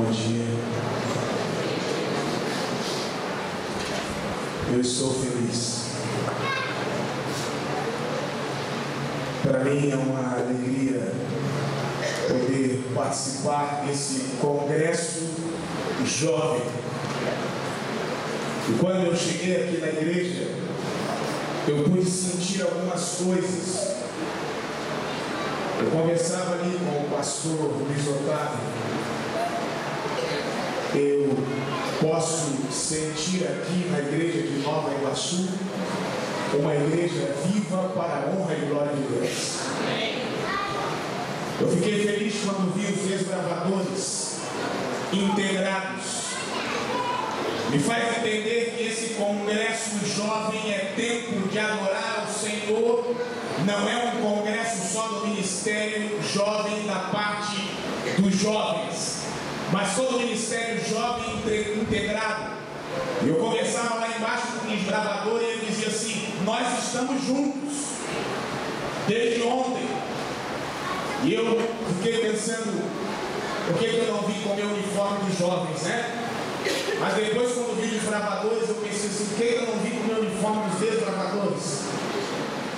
Bom dia. Eu estou feliz. Para mim é uma alegria poder participar desse congresso jovem. E quando eu cheguei aqui na igreja, eu pude sentir algumas coisas. Eu conversava ali com o pastor Luiz Otávio. Eu posso sentir aqui na igreja de Nova Iguaçu uma igreja viva para a honra e glória de Deus. Eu fiquei feliz quando vi os desbravadores integrados. Me faz entender que esse congresso jovem é tempo de adorar ao Senhor. Não é um congresso só do ministério jovem da parte dos jovens, mas todo o ministério jovem integrado. Eu conversava lá embaixo com o desbravador e ele dizia assim: nós estamos juntos desde ontem. E eu fiquei pensando, por que eu não vim com o meu uniforme dos jovens, né? Mas depois, quando vi os desbravadores, eu pensei assim: por que eu não vim com o meu uniforme dos desbravadores?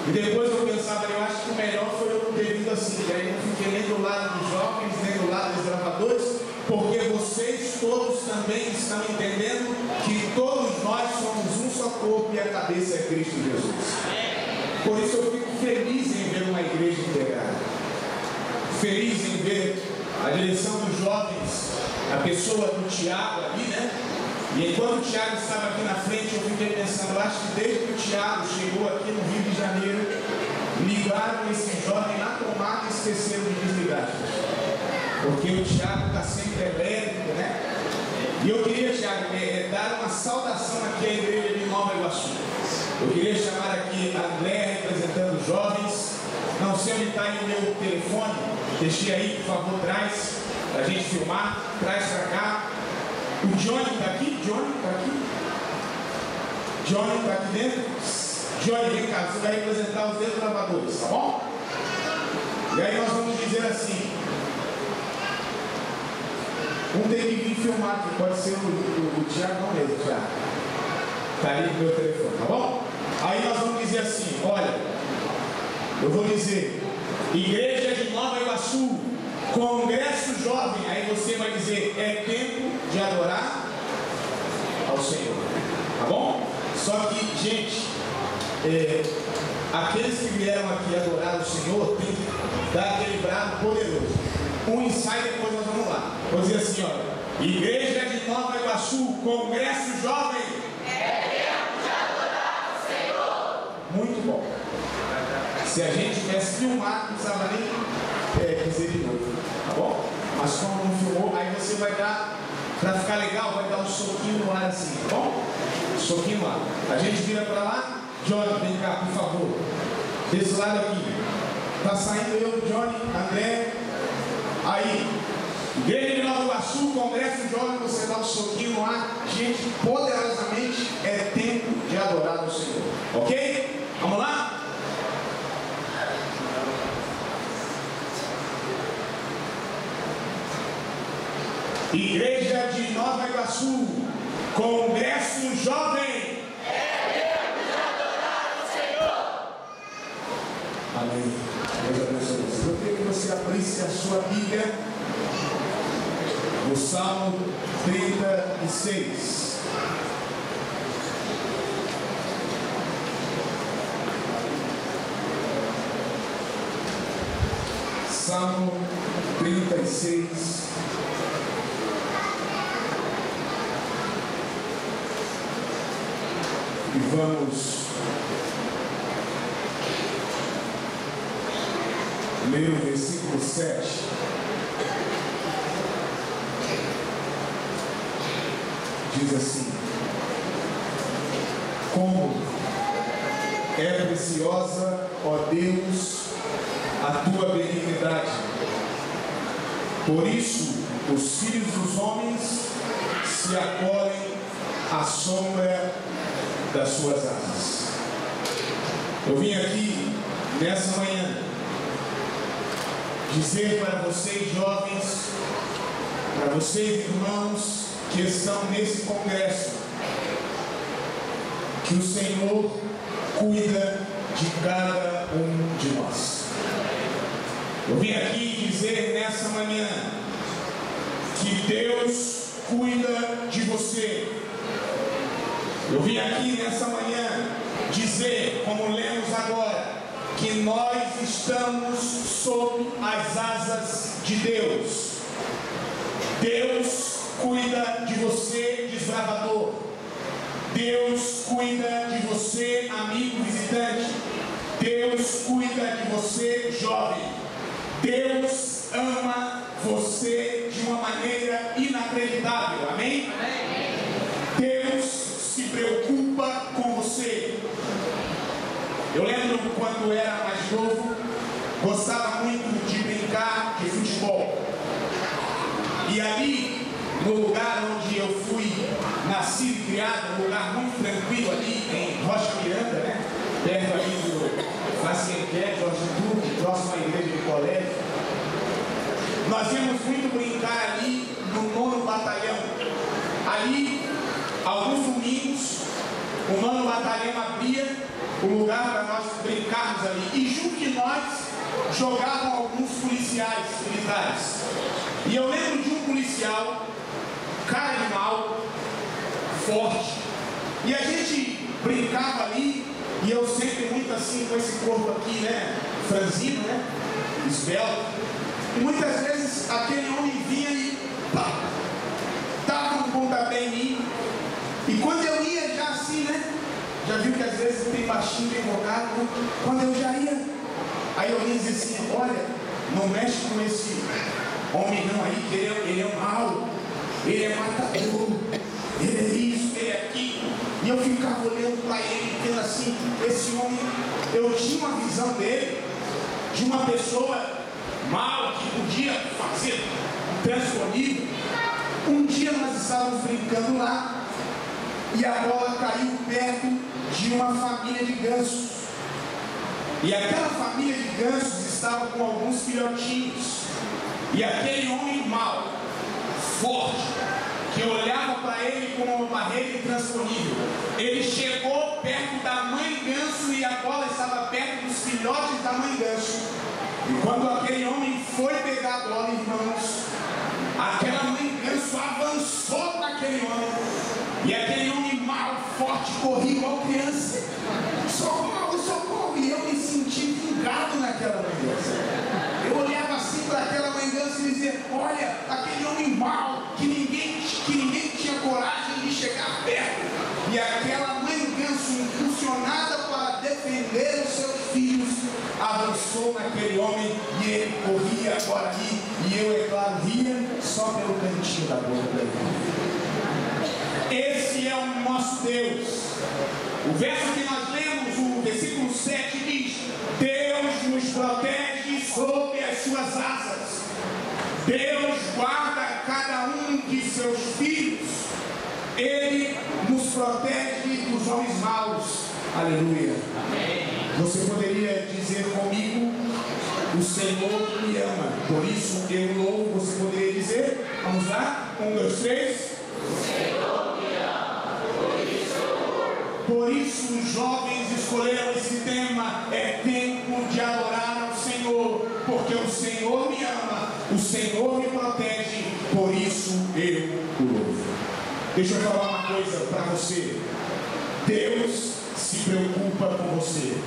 E depois eu pensava, eu acho que o melhor foi eu não ter vindo assim. E aí eu não fiquei nem do lado dos jovens, nem do lado dos desbravadores, porque vocês todos também estão entendendo que todos nós somos um só corpo e a cabeça é Cristo Jesus. Por isso eu fico feliz em ver uma igreja integrada, feliz em ver a direção dos jovens, a pessoa do Tiago ali, né? E enquanto o Tiago estava aqui na frente, eu fiquei pensando, eu acho que desde que o Tiago chegou aqui no Rio de Janeiro, ligaram esse jovem na tomada e esqueceram de desligar. Porque o Tiago está sempre elétrico, né? E eu queria, Tiago, dar uma saudação aqui à igreja de Nova Iguaçu. Eu queria chamar aqui a André, representando os jovens. Não sei onde está aí o meu telefone. Deixe aí, por favor, traz, para a gente filmar. Traz para cá. O Johnny está aqui? Johnny está aqui? Johnny está aqui dentro? Johnny, vem cá, você vai representar os desbravadores, tá bom? E aí nós vamos dizer assim: um tem que vir filmar, que pode ser o Tiago, não mesmo, Tiago. Está aí no meu telefone, tá bom? Aí nós vamos dizer assim: olha, eu vou dizer, Igreja de Nova Iguaçu, Congresso Jovem. Aí você vai dizer, é tempo de adorar ao Senhor, tá bom? Só que, gente, aqueles que vieram aqui adorar o Senhor tem que dar aquele brado poderoso. Um ensaio, depois nós vamos lá. Vou dizer assim, olha, Igreja de Nova Iguaçu, Congresso Jovem, é tempo de adorar ao Senhor. Muito bom. Se a gente tivesse filmado, não precisava nem dizer de novo, tá bom? Mas como não filmou, aí você vai dar, para ficar legal, vai dar um soquinho no ar assim, tá bom? Soquinho no ar. A gente vira para lá. Johnny, vem cá, por favor. Desse lado aqui. Tá saindo eu, Johnny, André. Aí, Igreja de Nova Iguaçu, Congresso Jovem, você dá um soquinho no ar. Gente, poderosamente é tempo de adorar o Senhor. Ok? Vamos lá? Igreja de Nova Iguaçu, Congresso Jovem, é tempo de adorar o Senhor. Amém. Deus abençoe você. Eu queria que você abrisse a sua Bíblia no Salmo 36. Salmo 36. E vamos ler o versículo 7. Diz assim: como é preciosa, ó Deus, a tua benignidade. Por isso, os filhos dos homens se acolhem à sombra das suas asas. Eu vim aqui nessa manhã dizer para vocês, jovens, para vocês, irmãos, que estão nesse congresso, que o Senhor cuida de cada um de nós. Eu vim aqui dizer nessa manhã que Deus cuida de você. Eu vim aqui nessa manhã dizer, como lemos agora, que nós estamos sob as asas de Deus. Deus cuida de você, desbravador. Deus cuida de você, amigo visitante. Deus cuida de você, jovem. Deus ama você de uma maneira inacreditável. Amém? Deus se preocupa com você. Eu lembro quando era mais novo, gostava muito de brincar de futebol. E ali, no lugar onde eu fui nascido e criado, um lugar muito tranquilo ali em Rocha Miranda, né? Perto ali do Facienqué, Jorge Duque, próximo à igreja do colégio. Nós íamos muito brincar ali no 9º Batalhão. Ali, alguns domingos, o 9º Batalhão abria o lugar para nós brincarmos ali. E junto de nós jogavam alguns policiais militares. E eu lembro de um policial, cara de mal, forte. E a gente brincava ali, e eu sempre muito assim, com esse corpo aqui, né, franzino, né, esbelto. E muitas vezes aquele homem vinha e pá, dava um pontapé em mim. E quando eu ia já assim, né, já viu que às vezes tem baixinho bem invocado, né? Quando eu já ia, aí eu ia dizer assim, olha, não mexe com esse homem não aí, que ele é mau, ele é matador, ele é isso, ele é aquilo. E eu ficava olhando para ele, vendo assim, esse homem, eu tinha uma visão dele, de uma pessoa mal, que podia fazer transponível. Um dia nós estávamos brincando lá, e a bola caiu perto de uma família de gansos. E aquela família de gansos estava com alguns filhotinhos. E aquele homem mau, forte, que olhava para ele como uma barreira intransponível, ele chegou perto da mãe ganso e a bola estava perto dos filhotes da mãe ganso. E quando aquele homem foi pegar a bola, irmãos, aquela mãe ganso avançou naquele homem. E aquele homem mau, forte, corria igual criança. Socorro, socorro. E eu me senti vingado naquela mãe ganso. Eu olhava assim para aquela mãe ganso e dizia, olha, aquele homem mau, que ninguém tinha coragem de chegar perto. E aquela mãe ganso, impulsionada para defender os seus filhos, avançou naquele homem e ele corria agora ali. E eu, é claro, via só pelo cantinho da boca dele. Esse é o nosso Deus. O verso que nós lemos, o versículo 7 diz, Deus nos protege sob as suas asas. Deus guarda cada um de seus filhos. Ele nos protege dos homens maus. Aleluia. Amém. Você poderia dizer comigo, o Senhor me ama, por isso eu louvo. Você poderia dizer, vamos lá, 1, 2, 3. O Senhor me ama, por isso eu louvo. Por isso os jovens escolheram esse tema, é tempo de adorar ao Senhor, porque o Senhor me ama, o Senhor me protege, por isso eu o louvo. Deixa eu falar uma coisa para você. Deus se preocupa com você.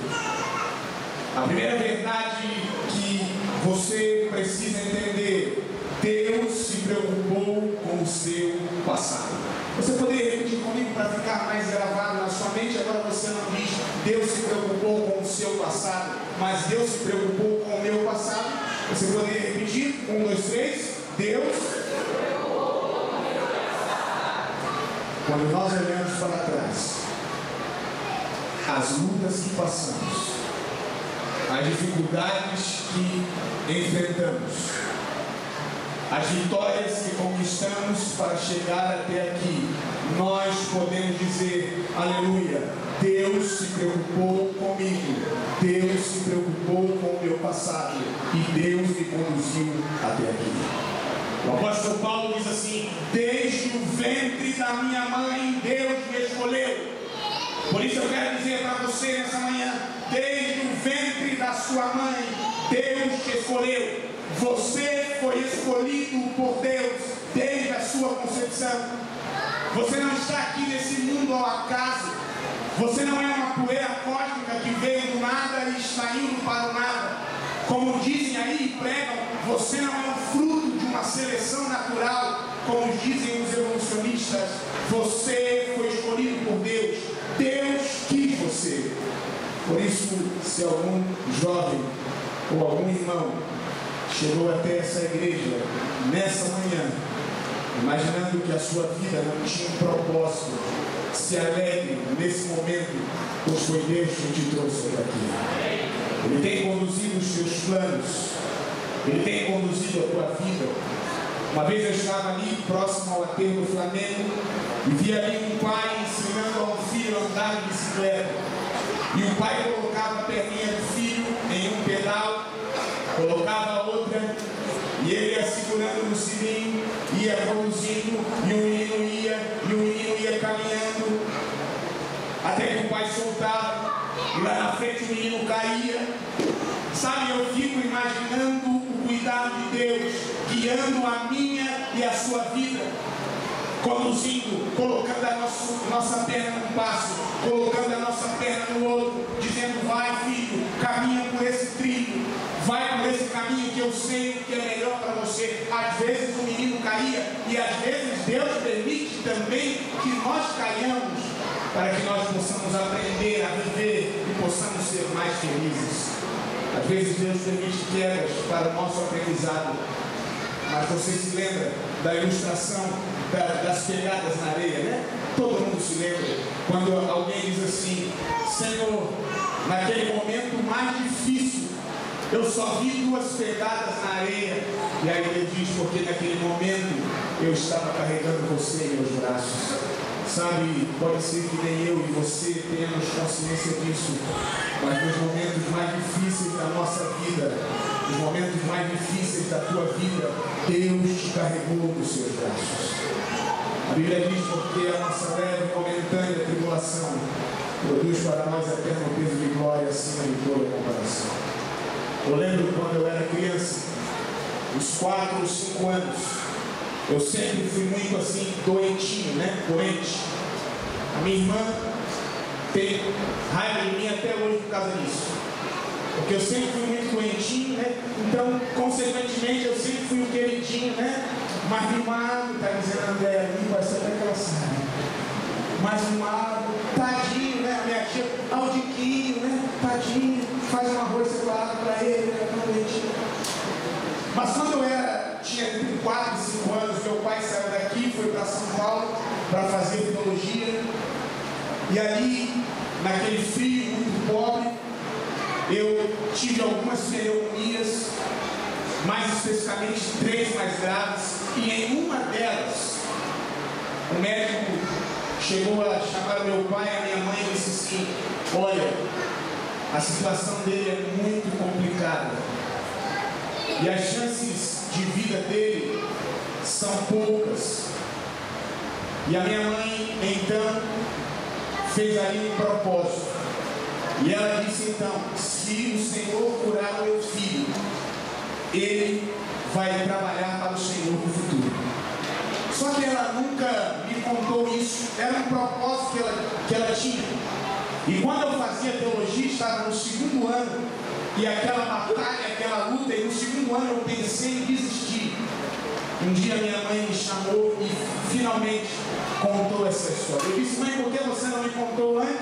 A primeira verdade que você precisa entender, Deus se preocupou com o seu passado. Você poderia repetir comigo para ficar mais gravado na sua mente? Agora você não diz, Deus se preocupou com o seu passado, mas Deus se preocupou com o meu passado. Você poderia repetir? 1, 2, 3. Deus se preocupou com o meu passado. Quando nós olhamos para trás, as lutas que passamos, as dificuldades que enfrentamos, as vitórias que conquistamos para chegar até aqui, nós podemos dizer, aleluia, Deus se preocupou comigo, Deus se preocupou com o meu passado e Deus me conduziu até aqui. O apóstolo Paulo diz assim: desde o ventre da minha mãe, Deus me escolheu. Por isso eu quero dizer para você nessa manhã: desde o ventre da sua mãe, Deus te escolheu. Você foi escolhido por Deus desde a sua concepção. Você não está aqui nesse mundo ao acaso. Você não é uma poeira cósmica que veio do nada e está indo para o nada. Como dizem aí e pregam, você não é um fruto de uma seleção natural, como dizem os evolucionistas. Você foi escolhido por Deus. Deus quis você. Por isso, se algum jovem ou algum irmão chegou até essa igreja nessa manhã, imaginando que a sua vida não tinha um propósito, se alegre nesse momento, pois foi Deus que te trouxe até aqui. Ele tem conduzido os seus planos, Ele tem conduzido a tua vida. Uma vez eu estava ali próximo ao aterro do Flamengo e vi ali um pai ensinando a um filho a andar de bicicleta. E o pai colocava a perninha do filho em um pedal, colocava a outra, e ele ia segurando no cilinho, ia conduzindo, e o menino ia caminhando, até que o pai soltava, e lá na frente o menino caía. Sabe, eu fico imaginando o cuidado de Deus, guiando a minha e a sua vida, conduzindo, colocando a nossa perna num passo, colocando a nossa perna no outro, dizendo: vai filho, caminha por esse trilho, vai por esse caminho que eu sei que é melhor para você. Às vezes o menino caía, e às vezes Deus permite também que nós caiamos, para que nós possamos aprender a viver e possamos ser mais felizes. Às vezes Deus permite quedas para o nosso aprendizado. Mas você se lembra da ilustração das pegadas na areia, né? Todo mundo se lembra quando alguém diz assim: Senhor, naquele momento mais difícil, eu só vi 2 pegadas na areia. E aí ele diz: porque naquele momento eu estava carregando você em meus braços. Sabe, pode ser que nem eu e você tenhamos consciência disso, mas nos momentos mais difíceis da nossa vida, nos momentos mais difíceis da tua vida, Deus te carregou nos seus braços. A Bíblia diz: porque a nossa leve e momentânea tribulação produz para nós eterno peso de glória acima de toda comparação. Eu lembro quando eu era criança, uns 4 ou 5 anos, eu sempre fui muito assim, doentinho, né? Doente. A minha irmã tem raiva de mim até hoje por causa disso. Porque eu sempre fui muito doentinho, né? Então, consequentemente, eu sempre fui o queridinho, né? Mais mimado, tá dizendo André ali, vai ser até que ela sabe. Mais mimado, tadinho, né? A minha tia, Aldiquinho, né? Tadinho, faz um arroz separado para ele, ele é tão doentinho. Mas quando eu tinha 4, 5 anos, meu pai saiu daqui e foi para São Paulo para fazer teologia. E ali, naquele frio muito pobre, eu tive algumas pneumonias, mais especificamente 3 mais graves, e em uma delas, o médico chegou a chamar meu pai e a minha mãe e disse assim: olha, a situação dele é muito complicada. E as chances de vida dele são poucas. E a minha mãe, então, fez ali um propósito. E ela disse então: se o Senhor curar o meu filho, ele vai trabalhar para o Senhor no futuro. Só que ela nunca me contou isso. Era um propósito que ela tinha. E quando eu fazia teologia, estava no 2º ano, e aquela batalha, aquela luta, e no 2º ano eu pensei em desistir. Um dia minha mãe me chamou e finalmente contou essa história. Eu disse: mãe, por que você não me contou antes?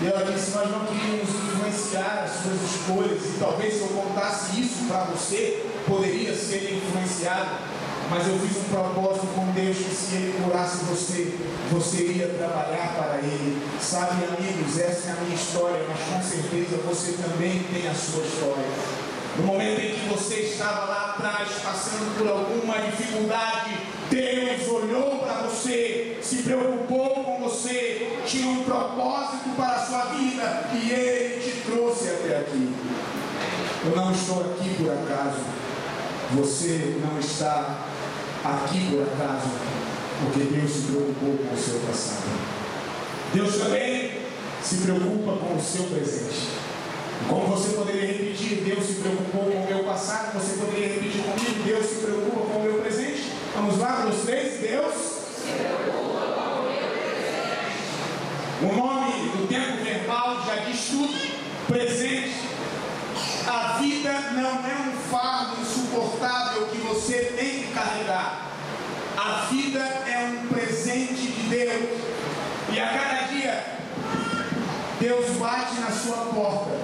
E ela disse: nós não queríamos influenciar as suas escolhas, e talvez se eu contasse isso para você, poderia ser influenciado. Mas eu fiz um propósito com Deus que se Ele curasse você, você iria trabalhar para Ele. Sabe, amigos, essa é a minha história, mas com certeza você também tem a sua história. No momento em que você estava lá atrás, passando por alguma dificuldade, Deus olhou para você, se preocupou com você, tinha um propósito para a sua vida e Ele te trouxe até aqui. Eu não estou aqui por acaso. Você não está aqui por acaso, porque Deus se preocupou com o seu passado. Deus também se preocupa com o seu presente. Como você poderia repetir, Deus se preocupou com o meu passado, você poderia repetir comigo, Deus se preocupa com o meu presente. Vamos lá, os três, Deus se preocupa com o meu presente. O nome do tempo verbal já diz tudo, presente. A vida não é um fardo insuportável que você tem que carregar. A vida é um presente de Deus. E a cada dia, Deus bate na sua porta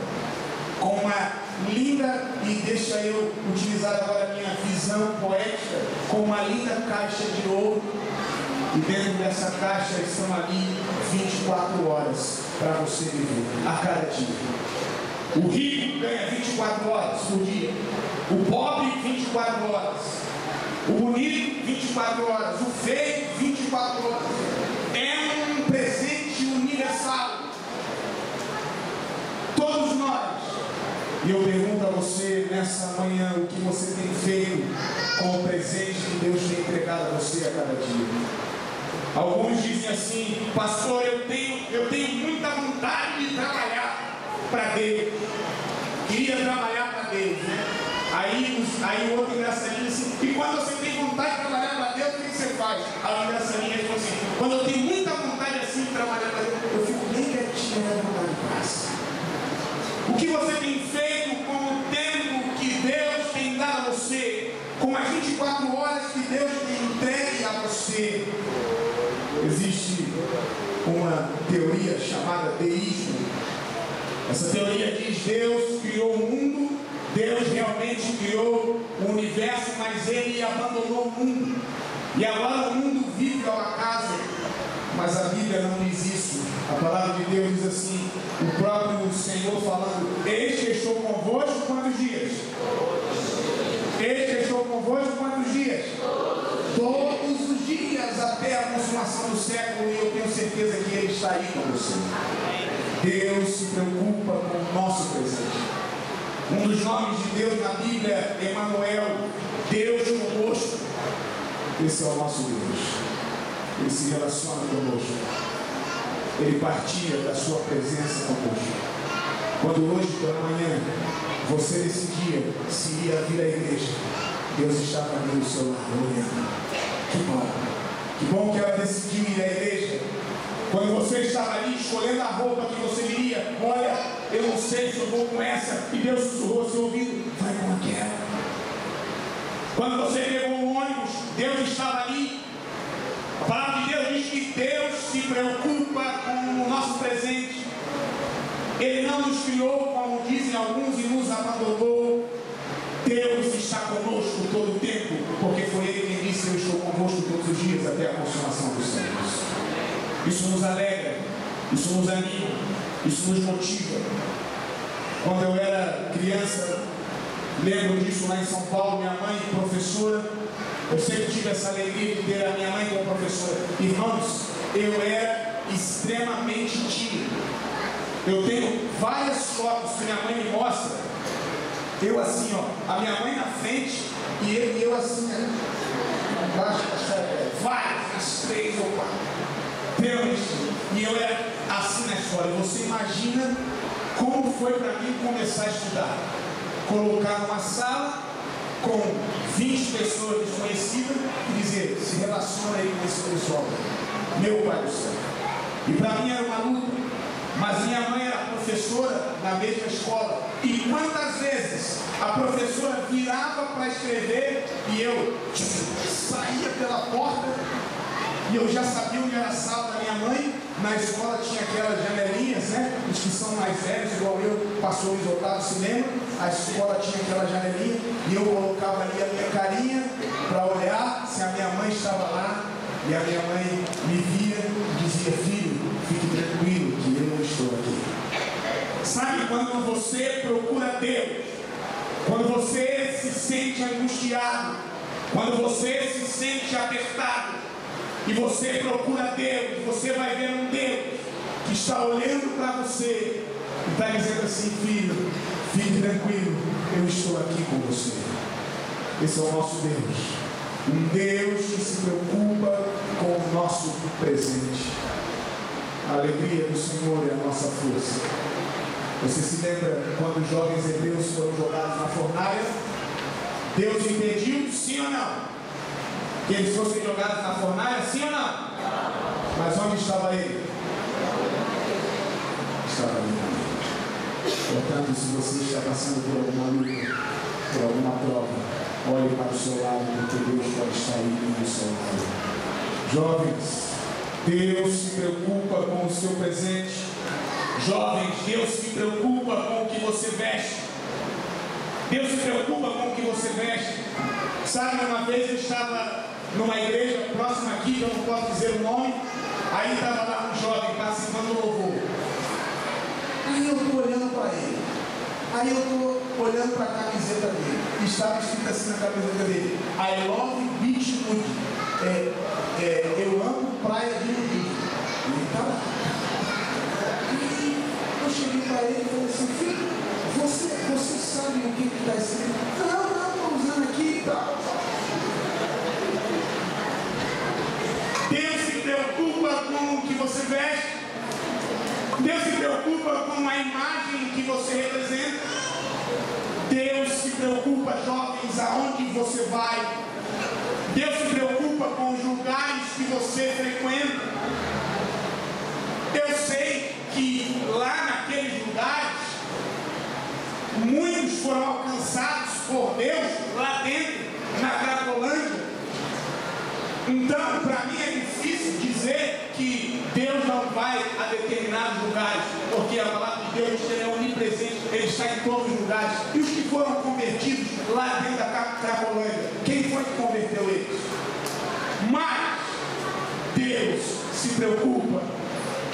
com uma linda, e deixa eu utilizar agora a minha visão poética, com uma linda caixa de ouro. E dentro dessa caixa estão ali 24 horas para você viver, a cada dia. O rico ganha 24 horas por dia. O pobre, 24 horas. O bonito, 24 horas. O feio, 24 horas. É um presente universal. Todos nós. E eu pergunto a você nessa manhã o que você tem feito com o presente que Deus tem entregado a você a cada dia. Alguns dizem assim: pastor, eu tenho muita vontade de trabalhar para Deus. Queria trabalhar para Deus, né? Aí o outro engraçadinho assim: e quando você tem vontade de trabalhar para Deus, o que você faz? Aí o engraçadinho responde assim: quando eu tenho muita vontade assim de trabalhar para Deus, eu fico bem quietinho na vontade de paz. O que você tem feito com o tempo que Deus tem dado a você, com as 24 horas que Deus tem entregue a você? Existe uma teoria chamada deísmo. Essa teoria diz: Deus criou o mundo, Deus realmente criou o universo, mas Ele abandonou o mundo. E agora o mundo vive ao acaso. Mas a Bíblia não diz isso. A palavra de Deus diz assim, o próprio Senhor falando: eis que estou convosco quantos dias? Eis que estou convosco quantos dias? Todos os dias, até a consumação do século. E eu tenho certeza que Ele está aí com você. Deus se preocupa com o nosso presente. Um dos nomes de Deus na Bíblia é Emanuel, Deus conosco. Esse é o nosso Deus. Ele se relaciona conosco. Ele partilha da sua presença conosco. Quando hoje pela manhã você decidia se ia vir à igreja, Deus estava ali do seu lado olhando. Que bom. Que bom que ela decidiu ir à igreja. Quando você estava ali escolhendo a roupa que você viria, olha, eu não sei se eu vou com essa, e Deus sussurrou seu ouvido: vai com aquela. Quando você pegou o ônibus, Deus estava ali. A palavra de Deus diz que Deus se preocupa com o nosso presente. Ele não nos criou, como dizem alguns, e nos abandonou. Deus está conosco todo o tempo, porque foi Ele quem disse: eu estou convosco todos os dias até a consumação dos séculos. Isso nos alegra, isso nos anima, isso nos motiva. Quando eu era criança, lembro disso lá em São Paulo, minha mãe, professora, eu sempre tive essa alegria de ter a minha mãe como professora. Irmãos, eu era extremamente tímido. Eu tenho várias fotos que minha mãe me mostra. Eu assim, ó, a minha mãe na frente e eu assim, embaixo, várias, as 3 ou 4. E eu era assim na escola. E você imagina como foi para mim começar a estudar. Colocar numa sala com 20 pessoas desconhecidas e dizer: se relaciona aí com esse pessoal. Meu Pai do céu. E para mim era uma luta. Mas minha mãe era professora na mesma escola. E quantas vezes a professora virava para escrever e eu saía pela porta. E eu já sabia onde era a sala da minha mãe. Na escola tinha aquelas janelinhas, né? Os que são mais velhos, igual eu, passou o Luiz Otávio, se lembra? A escola tinha aquela janelinha e eu colocava ali a minha carinha para olhar se a minha mãe estava lá. E a minha mãe me via e dizia: filho, fique tranquilo que eu não estou aqui. Sabe quando você procura Deus, quando você se sente angustiado, quando você se sente apertado, e você procura Deus, você vai ver um Deus que está olhando para você e está dizendo assim: filho, fique tranquilo, eu estou aqui com você. Esse é o nosso Deus. Um Deus que se preocupa com o nosso presente. A alegria do Senhor é a nossa força. Você se lembra quando os jovens hebreus foram jogados na fornalha? Deus impediu, sim ou não? Que eles fossem jogados na fornalha, sim ou não? Mas onde estava ele? Estava ali. Portanto, se você está passando por alguma luta, por alguma prova, olhe para o seu lado, porque Deus pode estar aí do seu lado. Jovens, Deus se preocupa com o seu presente. Jovens, Deus se preocupa com o que você veste. Deus se preocupa com o que você veste. Sabe, uma vez eu estava numa igreja próxima aqui, que eu não posso dizer o nome. Aí estava lá um jovem participando do louvor. Aí eu estou olhando para ele. Aí eu estou olhando para a camiseta dele. Estava escrito assim na camiseta dele: I love beach nudity. Eu amo praia de nudismo. Ele está lá. Aí eu cheguei para ele e falei assim: filho, você sabe o que está escrito? Não, estou usando aqui e tal. Deus se preocupa com o que você veste. Deus se preocupa com a imagem que você representa. Deus se preocupa, jovens, aonde você vai. Deus se preocupa com os lugares que você frequenta. Eu sei que lá naqueles lugares, muitos foram alcançados por Deus lá dentro, na Cracolândia. Então, para mim é difícil dizer que Deus não vai a determinados lugares, porque a palavra de Deus diz que Ele é onipresente, Ele está em todos os lugares. E os que foram convertidos lá dentro da Cracolândia, quem foi que converteu eles? Mas Deus se preocupa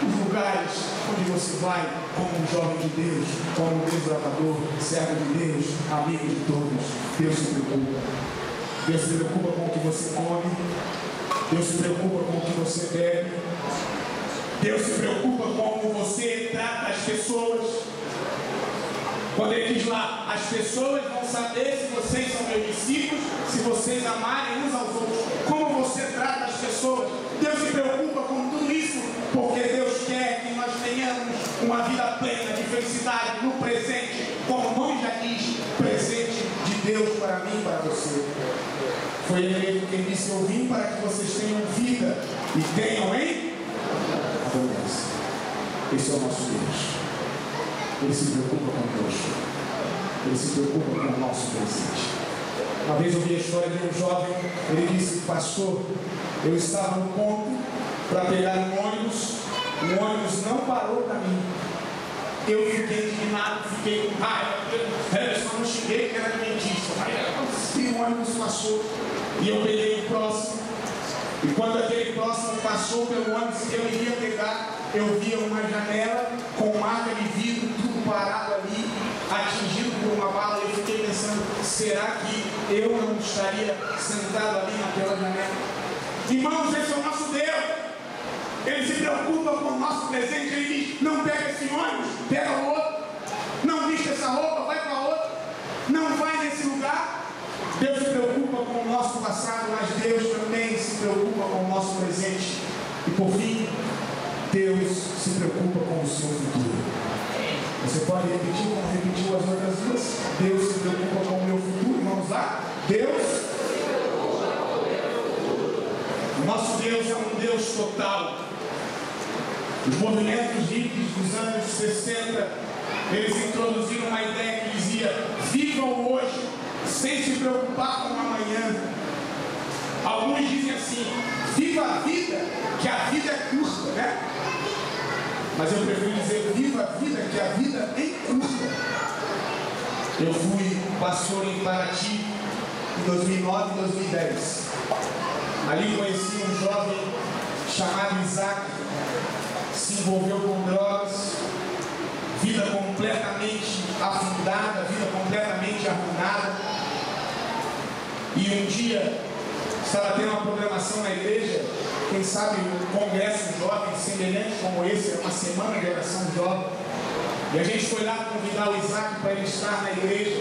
com os lugares onde você vai, como um jovem de Deus, como um desbravador, servo de Deus, amigo de todos. Deus se preocupa. Deus se preocupa com o que você come. Deus se preocupa com o que você bebe. Deus se preocupa com como você trata as pessoas. Quando ele diz lá, as pessoas vão saber se vocês são meus discípulos, se vocês amarem uns aos outros. Como você trata as pessoas. Deus se preocupa com tudo isso, porque Deus quer que nós tenhamos uma vida plena de felicidade no presente, como o nome já diz, presente de Deus para mim e para você. Foi ele mesmo quem disse: eu vim para que vocês tenham vida e tenham em abundância. Esse é o nosso Deus. Ele se preocupa conosco. Ele se preocupa com o nosso presente. Uma vez eu vi a história de um jovem. Ele disse: pastor, eu estava no ponto para pegar um ônibus. O ônibus não parou para mim. Eu fiquei indignado, fiquei com raiva. Eu só não cheguei que era adventista. E o ônibus passou. E eu peguei o próximo. E quando aquele próximo passou pelo ônibus que eu iria pegar, eu via uma janela com marca de vidro, tudo parado ali, atingido por uma bala. E eu fiquei pensando: será que eu não estaria sentado ali naquela janela? Irmãos, esse é o nosso Deus. Ele se preocupa com o nosso presente. Ele diz: não pega esse ônibus, pega o outro. Não viste essa roupa, vai para outro. Não vai nesse lugar. Deus se preocupa com o nosso passado, mas Deus também se preocupa com o nosso presente. E por fim, Deus se preocupa com o seu futuro. Você pode repetir como repetiu as outras duas? Deus se preocupa com o meu futuro. Vamos lá? Deus. O nosso Deus é um Deus total. Os movimentos hippies dos anos 60, eles introduziram uma ideia que dizia: vivam hoje, sem se preocupar com o amanhã. Alguns dizem assim: viva a vida, que a vida é curta, né? Mas eu prefiro dizer: viva a vida, que a vida é curta. Eu fui pastor em Paraty em 2009 e 2010. Ali conheci um jovem chamado Isaac. Se envolveu com drogas, vida completamente afundada, vida completamente arruinada. E um dia estava tendo uma programação na igreja, quem sabe um congresso jovem semelhante como esse, uma semana de oração jovem. E a gente foi lá convidar o Isaac para ele estar na igreja.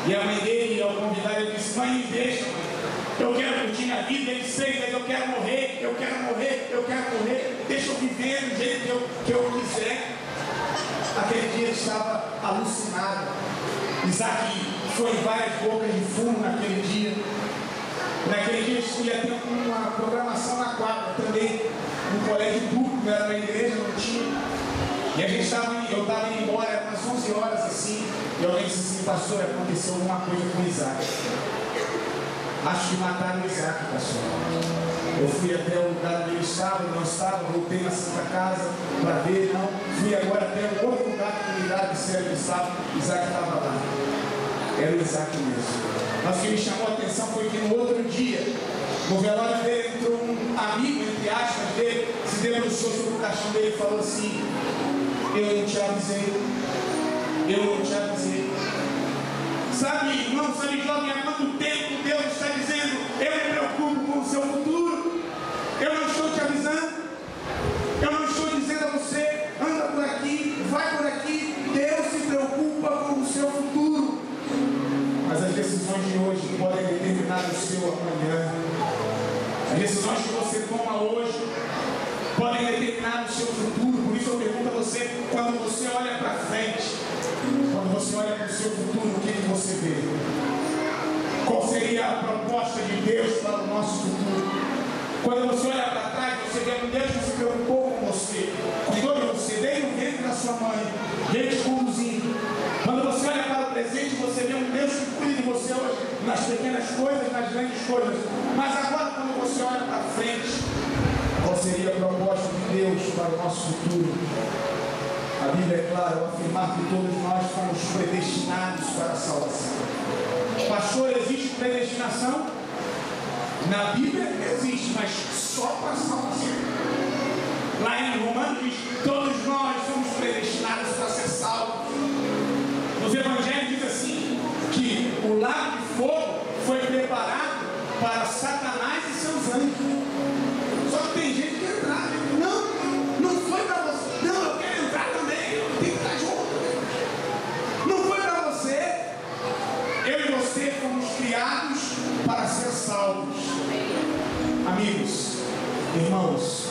E a mãe dele, ao convidar, ele disse: mãe, me deixa, mãe. eu quero curtir minha vida. Ele disse: eu quero morrer, eu quero morrer, eu quero morrer. Deixa eu viver do jeito que eu quiser. Aquele dia ele estava alucinado. Isaac foi em várias bocas de fumo naquele dia. Naquele dia ia ter uma programação na quadra também, no colégio público, não era na igreja, não tinha. E a gente eu estava indo embora, era umas 11 horas assim, e alguém disse assim: pastor, aconteceu alguma coisa com o Isaac. Acho que mataram o Isaac, pastor. Eu fui até o lugar onde ele estava, ele não estava, voltei na Santa Casa para ver, não. Fui agora até o outro lugar da comunidade, se ele estava, Isaac estava lá. Era o Isaac mesmo. Mas o que me chamou a atenção foi que no outro dia, no velório dele, entrou um amigo, entre aspas, dele, se debruçou sobre o caixão dele e falou assim: eu não te avisei, eu não te avisei. Sabe, irmão, sabe, jovem, há quanto tempo Deus está dizendo: eu me preocupo com o seu futuro, eu não estou te avisando, eu não estou dizendo a você, anda por aqui, vai por aqui. Deus se preocupa com o seu futuro. Mas as decisões de hoje podem determinar o seu amanhã. As decisões que você toma hoje podem determinar o seu futuro. Por isso eu pergunto a você: quando você olha para frente, quando você olha para o seu futuro, o que você vê? Qual seria a proposta de Deus para o nosso futuro? Quando você olha para trás, você vê um Deus que se preocupou com você, cuidou de você, veio no ventre da sua mãe, veio te conduzindo. Quando você olha para o presente, você vê um Deus que cuida de você hoje, nas pequenas coisas, nas grandes coisas. Mas agora, quando você olha para frente, qual seria a proposta de Deus para o nosso futuro? A Bíblia é clara ao afirmar que todos nós fomos predestinados para a salvação. Pastor, existe predestinação? Na Bíblia existe, mas só para a salvação. Lá em Romanos diz: todos nós somos predestinados para ser salvos. Nos Evangelhos diz assim, que o lago de fogo foi preparado para Satanás e seus anjos. Só que tem gente que entrar, não foi para você. Não, eu quero entrar também, eu tenho que estar junto. Não foi para você. Eu e você fomos criados para ser salvos. Amigos, irmãos,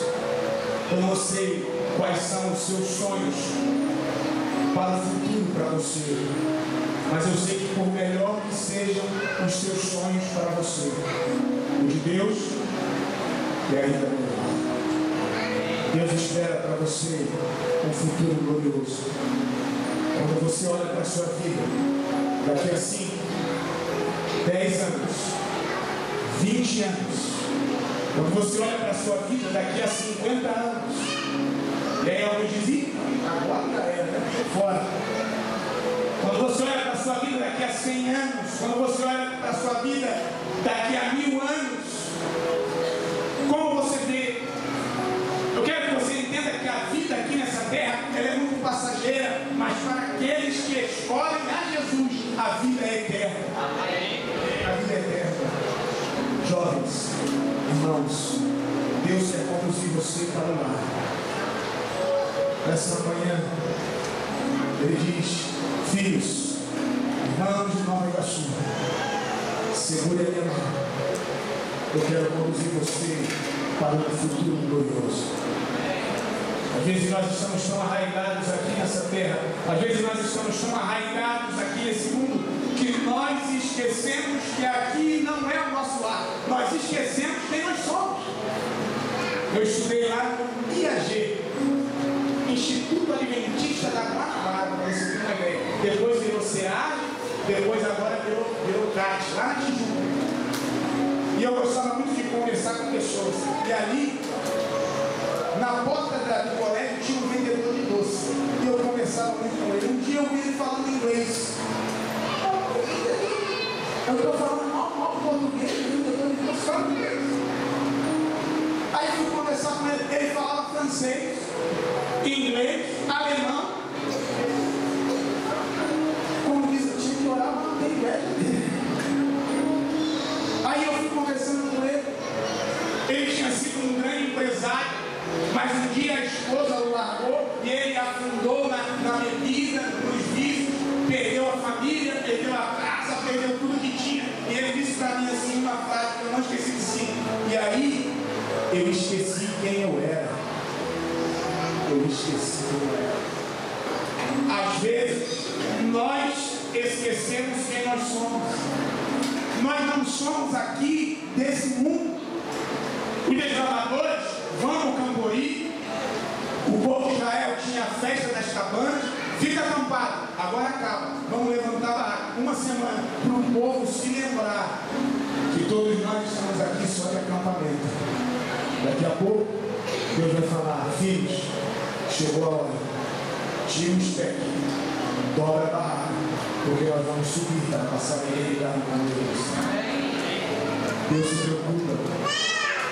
eu não sei quais são os seus sonhos para o futuro para você, mas eu sei que por melhor que sejam os seus sonhos para você, o de Deus é ainda melhor. Deus espera para você um futuro glorioso. Quando você olha para a sua vida, daqui a 5, 10 anos, 20 anos, quando você olha para a sua vida daqui a 50 anos, e aí alguém diz: agora já era, né? Fora. Quando você olha para a sua vida daqui a 100 anos, quando você olha para a sua vida daqui a 1000 anos, como você vê? Eu quero que você entenda que a vida aqui nessa terra, ela é muito passageira, mas para aqueles que escolhem a Jesus, a vida é eterna. A vida é eterna. Jovens, irmãos, Deus quer conduzir você para o lar. Nessa manhã, Ele diz: filhos, irmãos de Nova Iguaçu, segure a minha mão. Eu quero conduzir você para um futuro glorioso. Às vezes nós estamos tão arraigados aqui nessa terra, às vezes nós estamos tão arraigados aqui nesse mundo, que nós esquecemos que aqui não é o nosso lar. Nós esquecemos quem nós somos. Eu estudei lá no IAG, Instituto Adventista da Guanabara, para você ter uma ideia. Depois virou SEAG, depois agora virou CAT, lá na Tijuca. E eu gostava muito de conversar com pessoas. E ali, na porta do colégio, tinha um vendedor de doce. E eu conversava muito com ele. Um dia eu vi ele falando inglês. Eu estou falando mal português, vendedor de doce, falando inglês. Aí eu fui conversar com ele. Ele falava francês, inglês, alemão. Como diz, eu tinha que orar, mas não tem inveja dele. Aí eu fui conversando com ele. Ele tinha sido um grande empresário, mas um dia a esposa o largou e ele afundou na bebida, nos vícios, perdeu a família, perdeu a casa, perdeu tudo que tinha. E ele disse para mim assim uma frase que eu não quem eu era. Eu esqueci quem eu era. Às vezes, nós esquecemos quem nós somos. Nós não somos aqui desse mundo. Os desbravadores vão no Cambori. O povo de Israel tinha a festa das cabanas. Fica acampado, agora acaba. Vamos levantar a barraca. Uma semana para o povo se lembrar que todos nós estamos aqui só de acampamento. Daqui a pouco, Deus vai falar: filhos, chegou a hora. Tira os pés, dobra a barraca, porque nós vamos subir para passar a eternidade com Deus. Deus se preocupa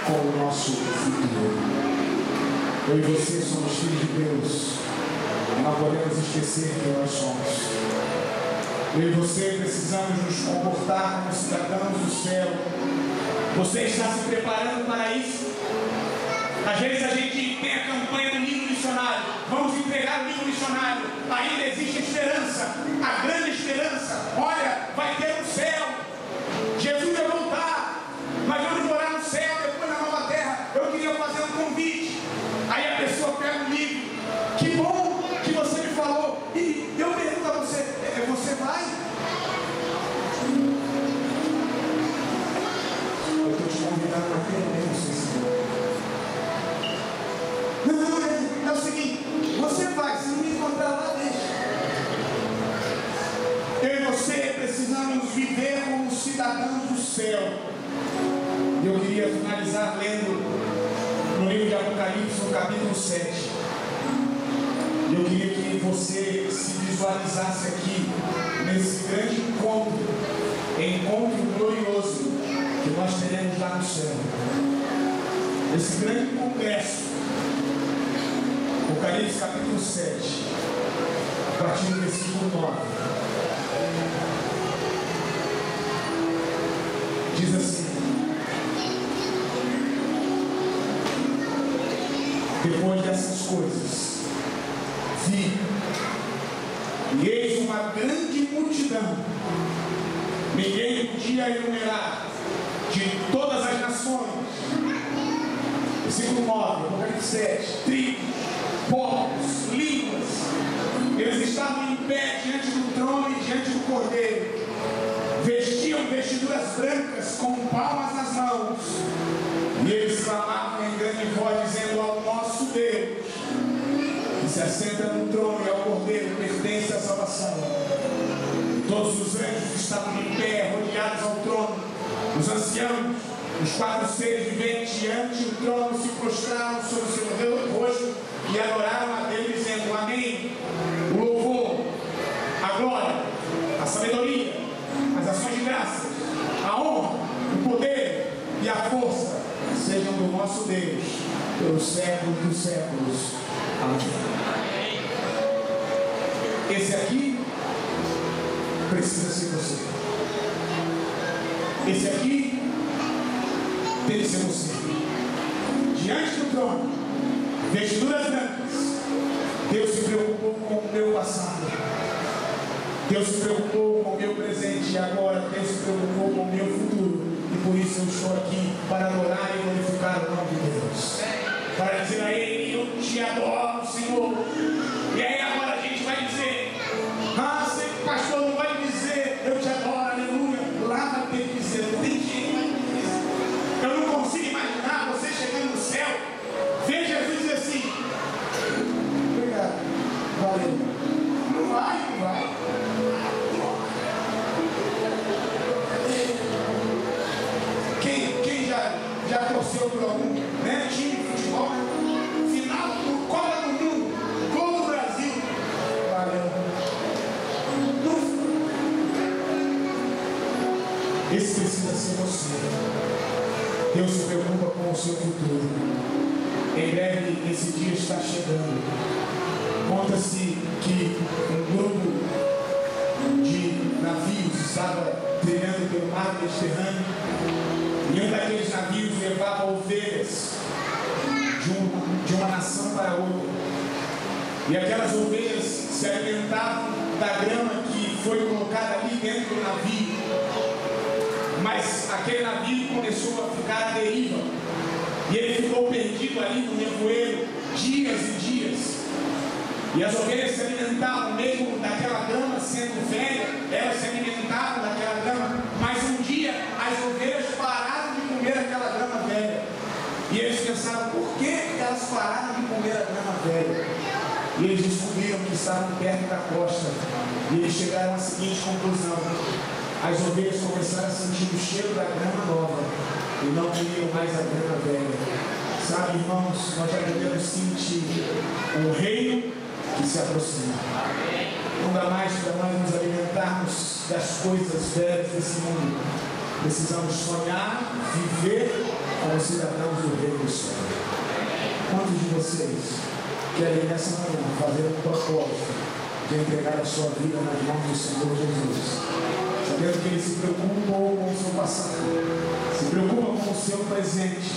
com o nosso futuro. Eu e você somos filhos de Deus. Não podemos esquecer quem nós somos. Eu e você precisamos nos comportar como cidadãos do céu. Você está se preparando para isso? Às vezes a gente tem a campanha do livro missionário. Vamos entregar o livro missionário. Ainda existe esperança. A grande esperança. Olha, vai ter um céu. Jesus vai voltar. Nós vamos morar no céu, depois na nova terra. Eu queria fazer um convite. Aí a pessoa pega o livro. Que bom que você me falou. E eu pergunto a você: você vai? Eu estou te convidando para ter mesmo, se não, é o seguinte: você vai, se não me encontrar lá, deixa. Eu e você precisamos viver como cidadãos do céu. E eu queria finalizar lendo no livro de Apocalipse, no capítulo 7. E eu queria que você se visualizasse aqui, nesse grande encontro glorioso que nós teremos lá no céu. Esse grande congresso. Apocalipse capítulo 7, a partir do versículo 9. Diz assim: depois dessas coisas, vi, e eis uma grande multidão, ninguém podia enumerar, de todas as nações. Versículo 9, Apocalipse 7, tribos, povos, línguas. Eles estavam em pé diante do trono e diante do Cordeiro. Vestiam vestiduras brancas com palmas nas mãos. E eles clamavam em grande voz, dizendo: ao nosso Deus, que se assenta no trono, e ao Cordeiro pertence a salvação. E todos os anjos que estavam de pé, rodeados ao trono, os anciãos, os 4 seres viventes diante do trono, se prostraram sobre o seu rosto e adoraram a Deus, dizendo: amém. O louvor, a glória, a sabedoria, as ações de graça, a honra, o poder e a força sejam do nosso Deus pelos séculos dos séculos. Amém. Esse aqui precisa ser você. Esse aqui tem que ser você. Diante do trono, vestiduras brancas. Deus se preocupou com o meu passado. Deus se preocupou com o meu presente. E agora Deus se preocupou com o meu futuro. E por isso eu estou aqui para adorar e glorificar o nome de Deus. Para dizer a Ele: eu te adoro, Senhor. E aí agora a gente vai dizer: ah, pastor, não vai dizer eu te adoro, aleluia. Lá vai ter que dizer, não tem jeito, vai dizer isso. Eu não consigo imaginar você chegando no céu, ver Jesus dizer assim: obrigado, valeu. Não vai, não vai. Quem já torceu por algum, né, time de futebol, final do Copa do Mundo, gol do Brasil, valeu. Esse precisa ser você. Deus se preocupa com o seu futuro. Em breve esse dia está chegando. Conta-se que um grupo de navios estava trilhando pelo mar Mediterrâneo, e um daqueles navios levava ovelhas de uma nação para outra. E aquelas ovelhas se alimentavam da grama que foi colocada ali dentro do navio. Mas aquele navio começou a ficar à deriva. E ele ficou perdido ali no nevoeiro dias e dias. E as ovelhas se alimentavam mesmo daquela grama sendo velha, elas se alimentavam daquela grama, mas um dia as ovelhas pararam de comer aquela grama velha. E eles pensaram, por que elas pararam de comer a grama velha? E eles descobriram que estavam perto da costa. E eles chegaram à seguinte conclusão: as ovelhas começaram a sentir o cheiro da grama nova e não comiam mais a grama velha. Sabe, irmãos, nós já podemos sentir o reino que se aproxima. Não dá mais para nós nos alimentarmos das coisas velhas desse mundo. Precisamos sonhar, viver como cidadãos do reino do céu. Quantos de vocês querem nessa manhã fazer um propósito de entregar a sua vida nas mãos do Senhor Jesus, sabendo que Ele se preocupa com o seu passado, se preocupa com o seu presente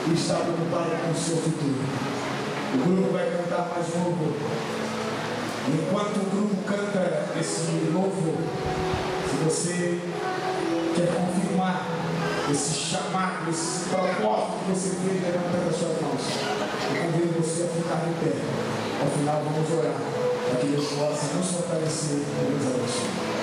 e está preocupado com o seu futuro? O grupo vai cantar mais novo. Enquanto o grupo canta esse novo, se você quer confirmar esse chamado, esse propósito que você fez levantando as suas mãos, eu convido você a ficar em pé. Ao final vamos orar para que Deus possa nos fortalecer e nos abençoe.